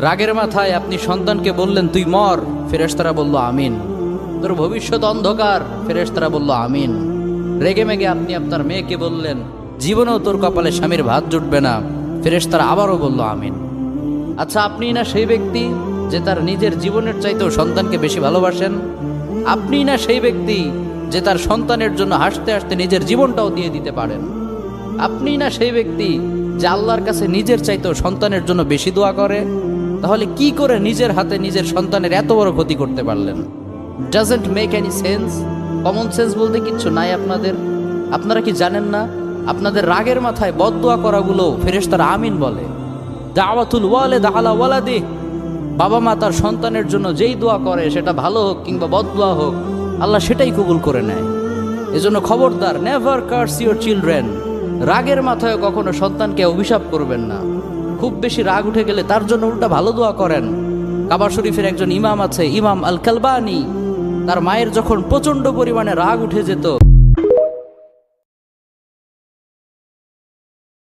রাগের মাথায় আপনি সন্তানকে বললেন তুই মর, ফেরেশতারা বলল আমিন। তোর ভবিষ্যৎ অন্ধকার, ফেরেশতারা বলল আমিন। রেগে মেগে আপনি আপনার মেয়েকে বললেন জীবনেও তোর কপালে স্বামীর ভাত জুটবে না, ফেরেশতারা আবারও বলল আমিন। আচ্ছা, আপনি না সেই ব্যক্তি যে তার নিজের জীবনের চাইতেও সন্তানকে বেশি ভালোবাসেন? আপনি না সেই ব্যক্তি যে তার সন্তানের জন্য হাসতে হাসতে নিজের জীবনটাও দিয়ে দিতে পারেন? আপনি না সেই ব্যক্তি যে আল্লাহর কাছে নিজের চাইতেও সন্তানের জন্য বেশি দোয়া করে? তাহলে কি করে নিজের হাতে নিজের সন্তানের এত বড় ক্ষতি করতে পারলেন? Doesn't make any sense. Common sense বলতে কিচ্ছু নাই আপনাদের? আপনারা কি জানেন না আপনাদের রাগের মাথায় বদদোয়া করাগুলো ফেরেশতারা আমিন বলে? দাওয়াতুল ওয়ালিদ আলা ওয়ালাদি, বাবা মা তার সন্তানের জন্য যেই দোয়া করে সেটা ভালো হোক কিংবা বদদোয়া হোক, আল্লাহ সেটাই কবুল করে নেয়। এজন্য খবরদার, নেভার কার্স ইউর চিলড্রেন। রাগের মাথায় কখনো সন্তানকে অভিশাপ করবেন না। খুব বেশি রাগ উঠে গেলে তার জন্য উল্টা ভালো দোয়া করেন। কাবা শরীফের একজন ইমাম আছে, ইমাম আল কালবানি। তার মায়ের যখন প্রচন্ড পরিমাণে রাগ উঠে যেত,